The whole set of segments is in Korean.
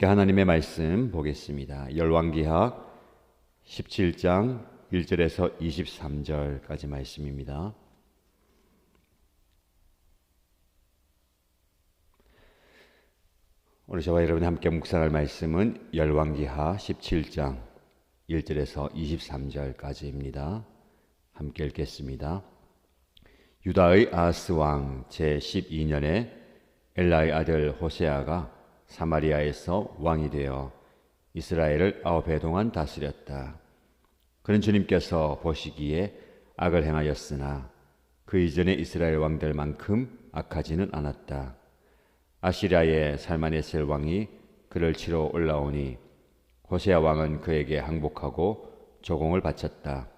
함께 하나님의 말씀 보겠습니다. 열왕기하 17장 1절에서 23절까지 말씀입니다. 오늘 저와 여러분이 함께 묵상할 말씀은 열왕기하 17장 1절에서 23절까지입니다. 함께 읽겠습니다. 유다의 아하스 왕 제12년에 엘라의 아들 호세아가 사마리아에서 왕이 되어 이스라엘을 9해 동안 다스렸다. 그는 주님께서 보시기에 악을 행하였으나 그 이전에 이스라엘 왕들만큼 악하지는 않았다. 아시리아의 살마네셀 왕이 그를 치러 올라오니 호세아 왕은 그에게 항복하고 조공을 바쳤다.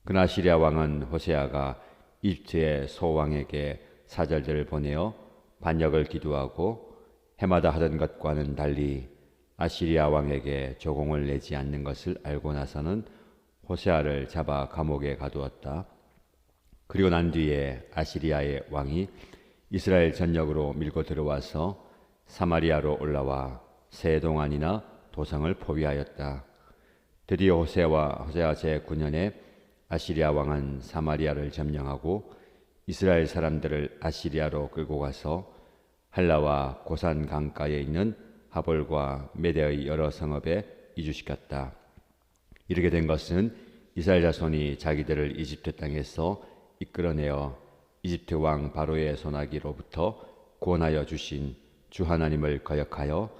그러나 아시리아 왕은 호세아가 이집트의 소왕에게 사절들을 보내어 반역을 기도하고 해마다 하던 것과는 달리 아시리아 왕에게 조공을 내지 않는 것을 알고 나서는 호세아를 잡아 감옥에 가두었다. 그리고 난 뒤에 아시리아의 왕이 이스라엘 전역으로 밀고 들어와서 사마리아로 올라와 세 동안이나 도성을 포위하였다. 드디어 호세아 제9년에 아시리아 왕은 사마리아를 점령하고 이스라엘 사람들을 아시리아로 끌고 가서 할라와 고산 강가에 있는 하볼과 메대의 여러 성읍에 이주시켰다. 이렇게 된 것은 이스라엘 자손이 자기들을 이집트 땅에서 이끌어내어 이집트 왕 바로의 손아귀로부터 구원하여 주신 주 하나님을 거역하여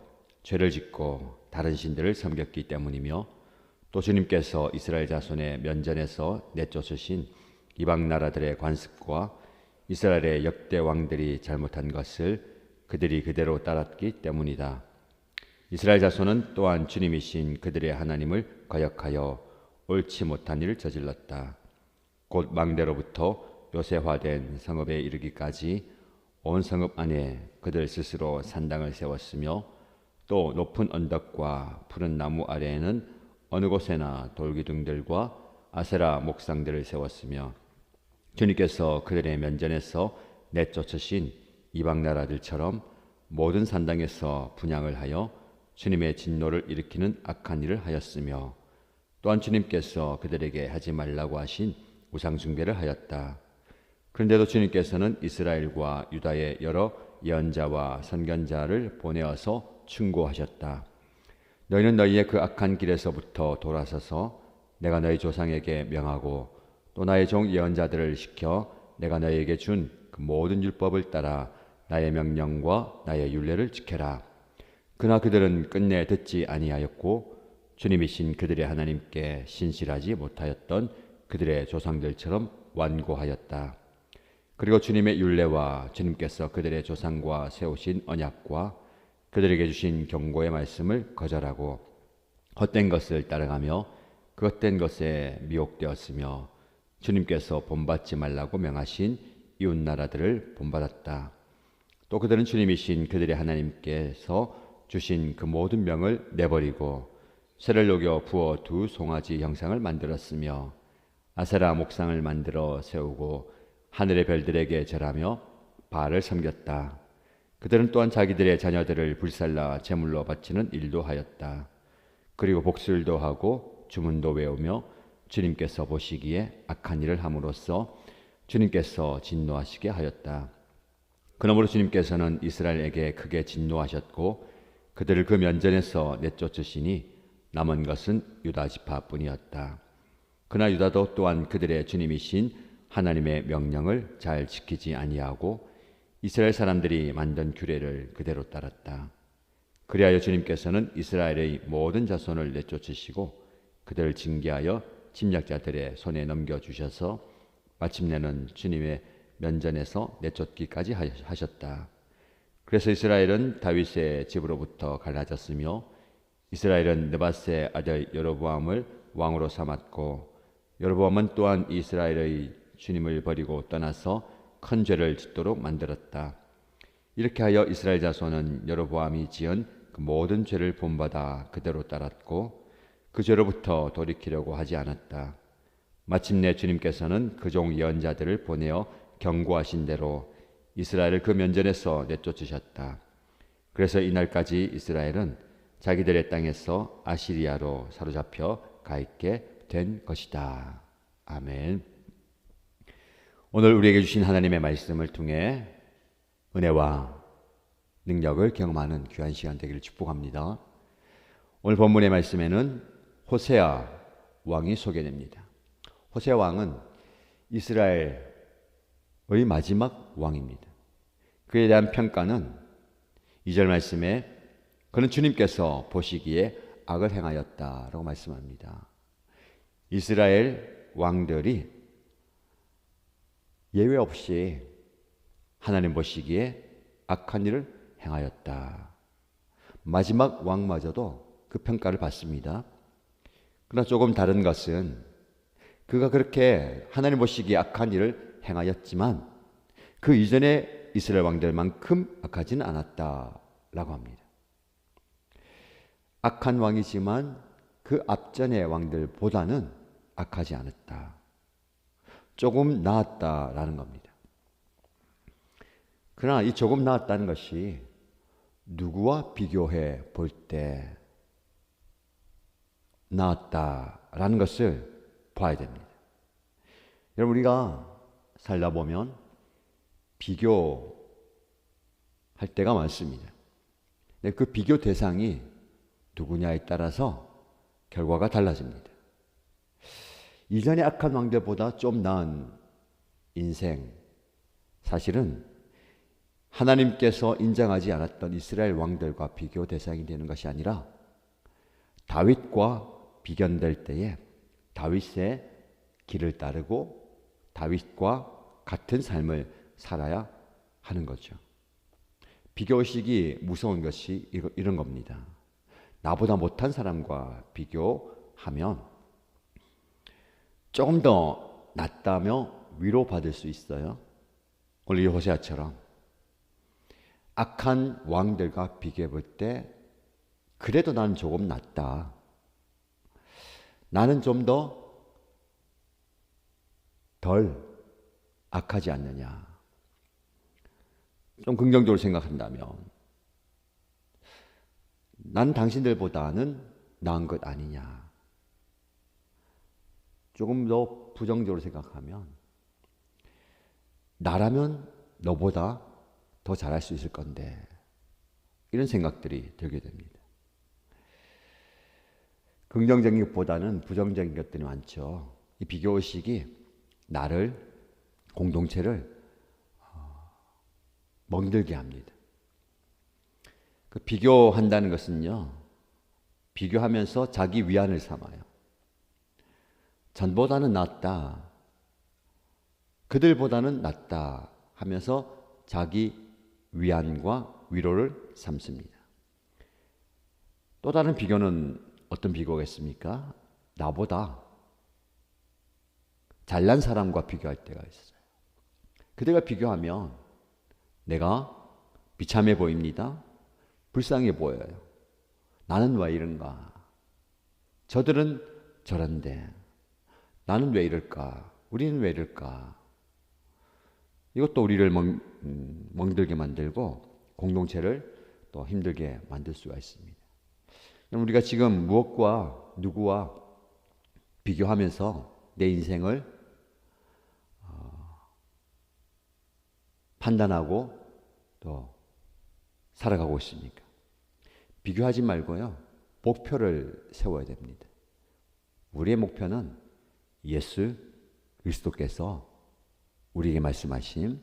죄를 짓고 다른 신들을 섬겼기 때문이며, 또 주님께서 이스라엘 자손의 면전에서 내쫓으신 이방 나라들의 관습과 이스라엘의 역대 왕들이 잘못한 것을 그들이 그대로 따랐기 때문이다. 이스라엘 자손은 또한 주님이신 그들의 하나님을 거역하여 옳지 못한 일을 저질렀다. 곧 망대로부터 요새화된 성읍에 이르기까지 온 성읍 안에 그들 스스로 산당을 세웠으며, 또 높은 언덕과 푸른 나무 아래에는 어느 곳에나 돌기둥들과 아세라 목상들을 세웠으며, 주님께서 그들의 면전에서 내쫓으신 이방 나라들처럼 모든 산당에서 분향을 하여 주님의 진노를 일으키는 악한 일을 하였으며, 또한 주님께서 그들에게 하지 말라고 하신 우상 숭배를 하였다. 그런데도 주님께서는 이스라엘과 유다의 여러 예언자와 선견자를 보내어서 충고하셨다. 너희는 너희의 그 악한 길에서부터 돌아서서 내가 너희 조상에게 명하고 또 나의 종 예언자들을 시켜 내가 너희에게 준 그 모든 율법을 따라 나의 명령과 나의 율례를 지켜라. 그러나 그들은 끝내 듣지 아니하였고 주님이신 그들의 하나님께 신실하지 못하였던 그들의 조상들처럼 완고하였다. 그리고 주님의 율례와 주님께서 그들의 조상과 세우신 언약과 그들에게 주신 경고의 말씀을 거절하고 헛된 것을 따라가며 그 헛된 것에 미혹되었으며, 주님께서 본받지 말라고 명하신 이웃 나라들을 본받았다. 또 그들은 주님이신 그들의 하나님께서 주신 그 모든 명을 내버리고 쇠를 녹여 부어 두 송아지 형상을 만들었으며, 아세라 목상을 만들어 세우고 하늘의 별들에게 절하며 바알을 섬겼다. 그들은 또한 자기들의 자녀들을 불살라 제물로 바치는 일도 하였다. 그리고 복술도 하고 주문도 외우며 주님께서 보시기에 악한 일을 함으로써 주님께서 진노하시게 하였다. 그러므로 주님께서는 이스라엘에게 크게 진노하셨고 그들을 그 면전에서 내쫓으시니 남은 것은 유다 지파뿐이었다. 그러나 유다도 또한 그들의 주님이신 하나님의 명령을 잘 지키지 아니하고 이스라엘 사람들이 만든 규례를 그대로 따랐다. 그리하여 주님께서는 이스라엘의 모든 자손을 내쫓으시고 그들을 징계하여 침략자들의 손에 넘겨주셔서 마침내는 주님의 면전에서 내쫓기까지 하셨다. 그래서 이스라엘은 다윗의 집으로부터 갈라졌으며 이스라엘은 느밧의 아들 여로보암을 왕으로 삼았고, 여로보암은 또한 이스라엘의 주님을 버리고 떠나서 큰 죄를 짓도록 만들었다. 이렇게 하여 이스라엘 자손은 여로보암이 지은 그 모든 죄를 본받아 그대로 따랐고 그 죄로부터 돌이키려고 하지 않았다. 마침내 주님께서는 그 종 예언자들을 보내어 경고하신 대로 이스라엘을 그 면전에서 내쫓으셨다. 그래서 이날까지 이스라엘은 자기들의 땅에서 아시리아로 사로잡혀 가 있게 된 것이다. 아멘. 오늘 우리에게 주신 하나님의 말씀을 통해 은혜와 능력을 경험하는 귀한 시간 되기를 축복합니다. 오늘 본문의 말씀에는 호세아 왕이 소개됩니다. 호세아 왕은 이스라엘의 마지막 왕입니다. 그에 대한 평가는 2절 말씀에 그는 주님께서 보시기에 악을 행하였다라고 말씀합니다. 이스라엘 왕들이 예외 없이 하나님 보시기에 악한 일을 행하였다. 마지막 왕마저도 그 평가를 받습니다. 그러나 조금 다른 것은 그가 그렇게 하나님 보시기에 악한 일을 행하였지만 그 이전에 이스라엘 왕들만큼 악하지는 않았다라고 합니다. 악한 왕이지만 그 앞전의 왕들보다는 악하지 않았다. 조금 나았다라는 겁니다. 그러나 이 조금 나았다는 것이 누구와 비교해 볼 때 나았다라는 것을 봐야 됩니다. 여러분, 우리가 살다 보면 비교할 때가 많습니다. 근데 그 비교 대상이 누구냐에 따라서 결과가 달라집니다. 이전의 악한 왕들보다 좀 나은 인생, 사실은 하나님께서 인정하지 않았던 이스라엘 왕들과 비교 대상이 되는 것이 아니라 다윗과 비견될 때에 다윗의 길을 따르고 다윗과 같은 삶을 살아야 하는 거죠. 비교의식이 무서운 것이 이런 겁니다. 나보다 못한 사람과 비교하면 조금 더 낫다며 위로받을 수 있어요. 오늘 이 호세아처럼 악한 왕들과 비교해 볼 때 그래도 나는 조금 낫다. 나는 좀 덜 악하지 않느냐. 좀 긍정적으로 생각한다면 난 당신들보다는 나은 것 아니냐. 조금 더 부정적으로 생각하면 나라면 너보다 더 잘할 수 있을 건데, 이런 생각들이 들게 됩니다. 긍정적인 것보다는 부정적인 것들이 많죠. 이 비교의식이 나를, 공동체를 멍들게 합니다. 그 비교한다는 것은요, 비교하면서 자기 위안을 삼아요. 전보다는 낫다, 그들보다는 낫다 하면서 자기 위안과 위로를 삼습니다. 또 다른 비교는 어떤 비교겠습니까? 나보다 잘난 사람과 비교할 때가 있어요. 그들과 비교하면 내가 비참해 보입니다. 불쌍해 보여요. 나는 왜 이런가? 저들은 저런데 나는 왜 이럴까? 우리는 왜 이럴까? 이것도 우리를 멍들게 만들고 공동체를 또 힘들게 만들 수가 있습니다. 우리가 지금 무엇과 누구와 비교하면서 내 인생을 판단하고 또 살아가고 있습니까? 비교하지 말고요, 목표를 세워야 됩니다. 우리의 목표는 예수 그리스도께서 우리에게 말씀하신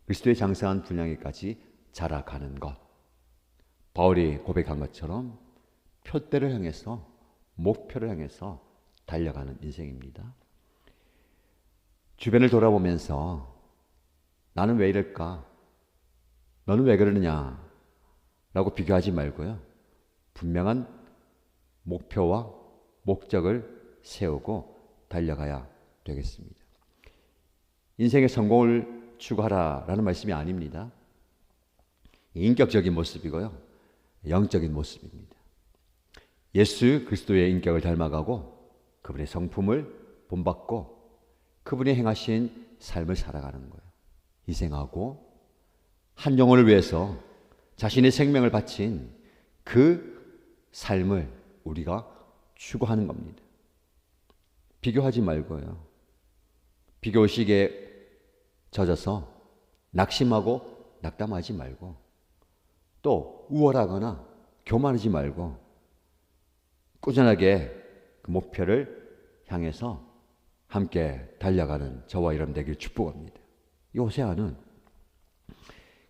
그리스도의 장성한 분량에까지 자라가는 것. 바울이 고백한 것처럼 표대를 향해서, 목표를 향해서 달려가는 인생입니다. 주변을 돌아보면서 나는 왜 이럴까? 너는 왜 그러느냐? 라고 비교하지 말고요, 분명한 목표와 목적을 세우고 달려가야 되겠습니다. 인생의 성공을 추구하라라는 말씀이 아닙니다. 인격적인 모습이고요, 영적인 모습입니다. 예수 그리스도의 인격을 닮아가고 그분의 성품을 본받고 그분이 행하신 삶을 살아가는 거예요. 희생하고 한 영혼을 위해서 자신의 생명을 바친 그 삶을 우리가 추구하는 겁니다. 비교하지 말고요. 비교의식에 젖어서 낙심하고 낙담하지 말고 또 우월하거나 교만하지 말고 꾸준하게 그 목표를 향해서 함께 달려가는 저와 여러분 되길 축복합니다. 이 호세아는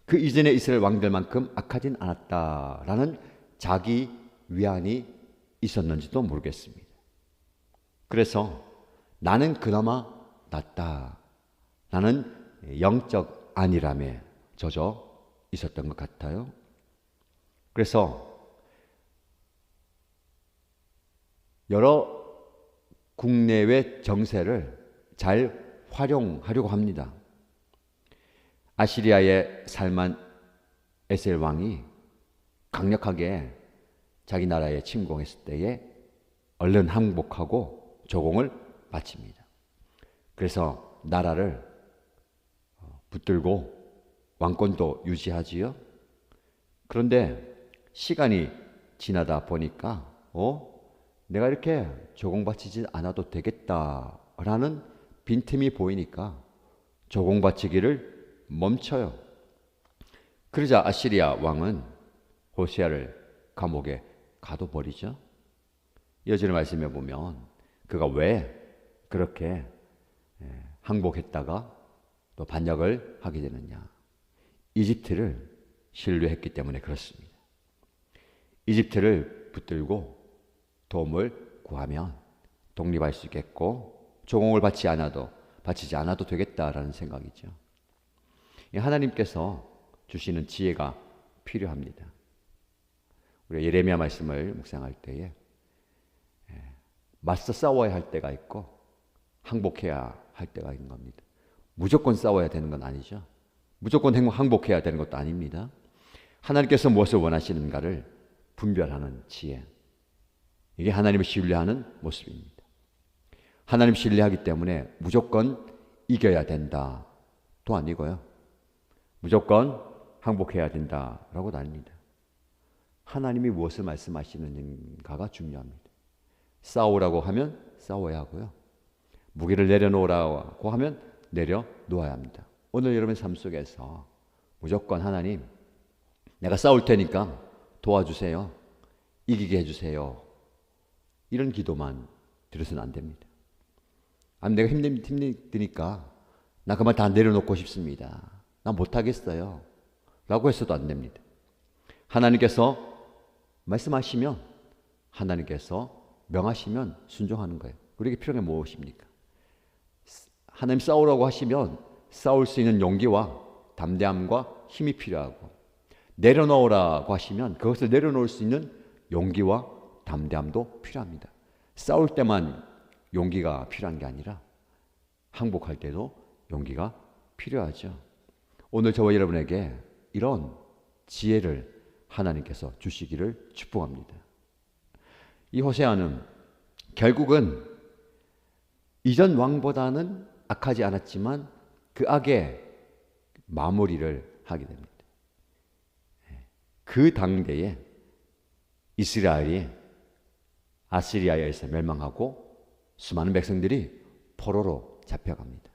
그 이전의 이스라엘 왕들만큼 악하진 않았다라는 자기 위안이 있었는지도 모르겠습니다. 그래서 나는 그나마 낫다. 나는 영적 안일함에 젖어 있었던 것 같아요. 그래서 여러 국내외 정세를 잘 활용하려고 합니다. 아시리아의 살만 에셀 왕이 강력하게 자기 나라에 침공했을 때에 얼른 항복하고 조공을 바칩니다. 그래서 나라를 붙들고 왕권도 유지하지요. 그런데 시간이 지나다 보니까 내가 이렇게 조공바치지 않아도 되겠다라는 빈틈이 보이니까 조공바치기를 멈춰요. 그러자 아시리아 왕은 호세아를 감옥에 가둬버리죠. 이어지는 말씀에 보면 그가 왜 그렇게 항복했다가 또 반역을 하게 되느냐. 이집트를 신뢰했기 때문에 그렇습니다. 이집트를 붙들고 도움을 구하면 독립할 수 있겠고 조공을 바치지 않아도 되겠다라는 생각이죠. 하나님께서 주시는 지혜가 필요합니다. 우리가 예레미야 말씀을 묵상할 때에 맞서 싸워야 할 때가 있고 항복해야 할 때가 있는 겁니다. 무조건 싸워야 되는 건 아니죠. 무조건 항복해야 되는 것도 아닙니다. 하나님께서 무엇을 원하시는가를 분별하는 지혜. 이게 하나님을 신뢰하는 모습입니다. 하나님 신뢰하기 때문에 무조건 이겨야 된다도 아니고요. 무조건 항복해야 된다라고도 아닙니다. 하나님이 무엇을 말씀하시는가가 중요합니다. 싸우라고 하면 싸워야 하고요. 무기를 내려놓으라고 하면 내려놓아야 합니다. 오늘 여러분의 삶 속에서 무조건 하나님, 내가 싸울 테니까 도와주세요. 이기게 해주세요. 이런 기도만 드려서는 안 됩니다. 내가 힘드니까 나 그만 다 내려놓고 싶습니다. 나 못하겠어요. 라고 해서도 안 됩니다. 하나님께서 말씀하시면, 하나님께서 명하시면 순종하는 거예요. 우리에게 필요한 게 무엇입니까? 하나님 싸우라고 하시면 싸울 수 있는 용기와 담대함과 힘이 필요하고, 내려놓으라고 하시면 그것을 내려놓을 수 있는 용기와 담대함도 필요합니다. 싸울 때만 용기가 필요한 게 아니라 항복할 때도 용기가 필요하죠. 오늘 저와 여러분에게 이런 지혜를 하나님께서 주시기를 축복합니다. 이 호세아는 결국은 이전 왕보다는 악하지 않았지만 그 악의 마무리를 하게 됩니다. 그 당대에 이스라엘이 아시리아에서 멸망하고 수많은 백성들이 포로로 잡혀갑니다.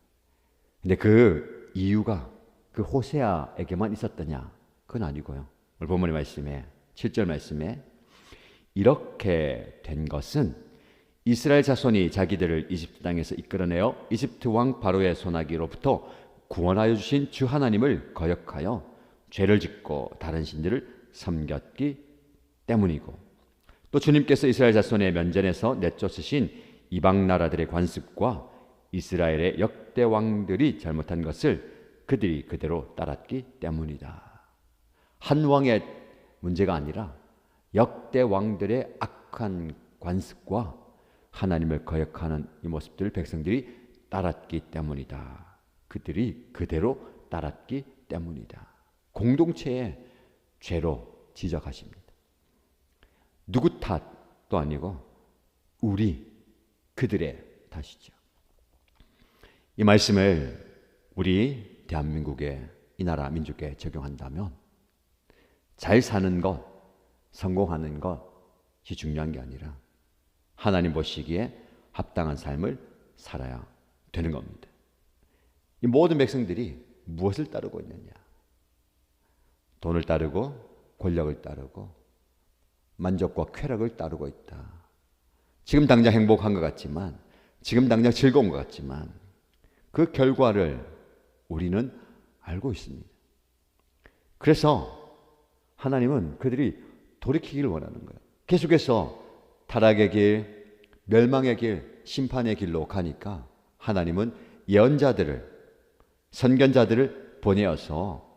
근데 그 이유가 그 호세아에게만 있었더냐? 그건 아니고요. 오늘 본문의 말씀에 7절 말씀에 이렇게 된 것은 이스라엘 자손이 자기들을 이집트 땅에서 이끌어내어 이집트 왕 바로의 손아귀로부터 구원하여 주신 주 하나님을 거역하여 죄를 짓고 다른 신들을 섬겼기 때문이고, 또 주님께서 이스라엘 자손의 면전에서 내쫓으신 이방 나라들의 관습과 이스라엘의 역대 왕들이 잘못한 것을 그들이 그대로 따랐기 때문이다. 한 왕의 문제가 아니라 역대 왕들의 악한 관습과 하나님을 거역하는 이 모습들을 백성들이 따랐기 때문이다. 그들이 그대로 따랐기 때문이다. 공동체의 죄로 지적하십니다. 누구 탓도 아니고 그들의 탓이죠. 이 말씀을 우리 대한민국의 이 나라 민족에 적용한다면 잘 사는 것, 성공하는 것, 중요한 게 아니라 하나님 보시기에 합당한 삶을 살아야 되는 겁니다. 이 모든 백성들이 무엇을 따르고 있느냐? 돈을 따르고 권력을 따르고 만족과 쾌락을 따르고 있다. 지금 당장 행복한 것 같지만, 지금 당장 즐거운 것 같지만 그 결과를 우리는 알고 있습니다. 그래서 하나님은 그들이 돌이키기를 원하는 거예요. 계속해서 타락의 길, 멸망의 길, 심판의 길로 가니까 하나님은 예언자들을, 선견자들을 보내어서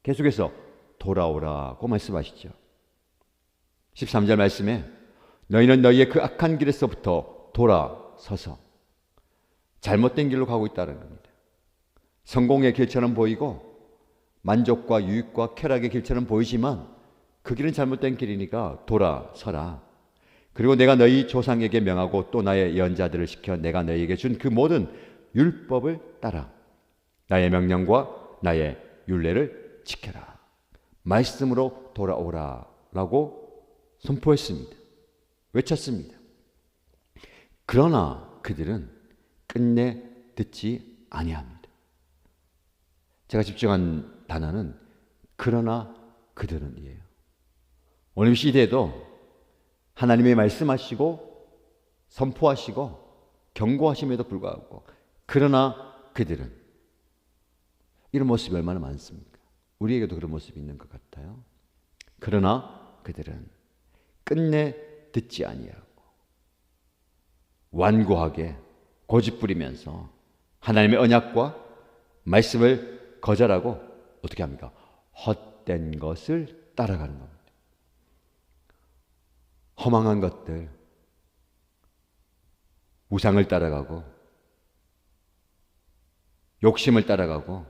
계속해서 돌아오라고 말씀하시죠. 13절 말씀에 너희는 너희의 그 악한 길에서부터 돌아서서 잘못된 길로 가고 있다는 겁니다. 성공의 길처럼 보이고 만족과 유익과 쾌락의 길처럼 보이지만 그 길은 잘못된 길이니까 돌아서라. 그리고 내가 너희 조상에게 명하고 또 나의 예언자들을 시켜 내가 너희에게 준 그 모든 율법을 따라 나의 명령과 나의 율례를 지켜라. 말씀으로 돌아오라라고 선포했습니다. 외쳤습니다. 그러나 그들은 끝내 듣지 아니합니다. 제가 집중한 단어는 그러나 그들은이에요. 오늘 시대에도 하나님의 말씀하시고 선포하시고 경고하심에도 불구하고 그러나 그들은, 이런 모습이 얼마나 많습니까? 우리에게도 그런 모습이 있는 것 같아요. 그러나 그들은 끝내 듣지 아니하고 완고하게 고집부리면서 하나님의 언약과 말씀을 거절하고 어떻게 합니까? 헛된 것을 따라가는 겁니다. 허망한 것들, 우상을 따라가고 욕심을 따라가고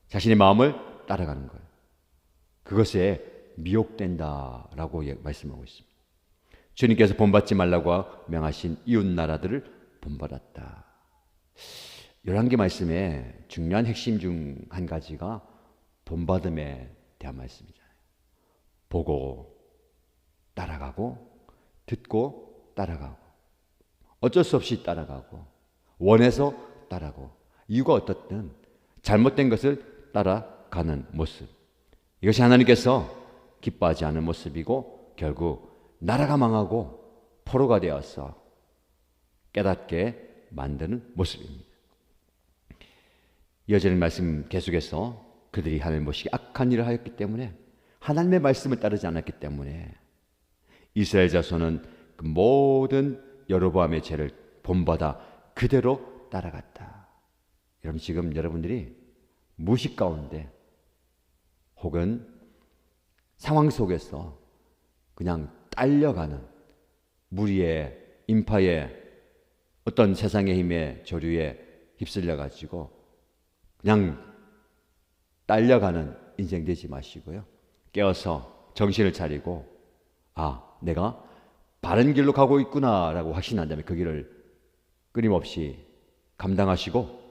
자신의 마음을 따라가는 거예요. 그것에 미혹된다라고 말씀하고 있습니다. 주님께서 본받지 말라고 명하신 이웃 나라들을 본받았다. 열왕기 말씀에 중요한 핵심 중 한 가지가 본받음에 대한 말씀이잖아요. 보고 따라가고 듣고 따라가고 어쩔 수 없이 따라가고 원해서 따라가고 이유가 어떻든 잘못된 것을 따라가는 모습, 이것이 하나님께서 기뻐하지 않은 모습이고 결국 나라가 망하고 포로가 되어서 깨닫게 만드는 모습입니다. 이어지는 말씀 계속해서 그들이 하나님 보시기에 악한 일을 하였기 때문에, 하나님의 말씀을 따르지 않았기 때문에 이스라엘 자손은 그 모든 여로보암의 죄를 본받아 그대로 따라갔다. 여러분, 지금 여러분들이 무식 가운데 혹은 상황 속에서 그냥 딸려가는 무리의 인파의 어떤 세상의 힘의 조류에 휩쓸려 가지고 그냥 딸려가는 인생 되지 마시고요. 깨어서 정신을 차리고 내가 바른 길로 가고 있구나라고 확신한다면 그 길을 끊임없이 감당하시고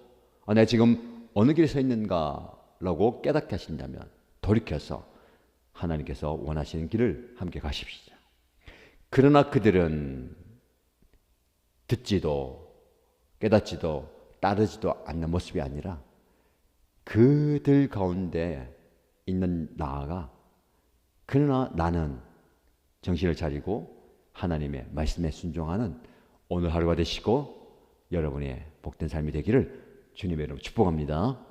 내가 지금 어느 길에 서 있는가라고 깨닫게 하신다면 돌이켜서 하나님께서 원하시는 길을 함께 가십시다. 그러나 그들은 듣지도 깨닫지도 따르지도 않는 모습이 아니라 그들 가운데 있는 나아가 그러나 나는 정신을 차리고 하나님의 말씀에 순종하는 오늘 하루가 되시고 여러분의 복된 삶이 되기를 주님의 이름으로 축복합니다.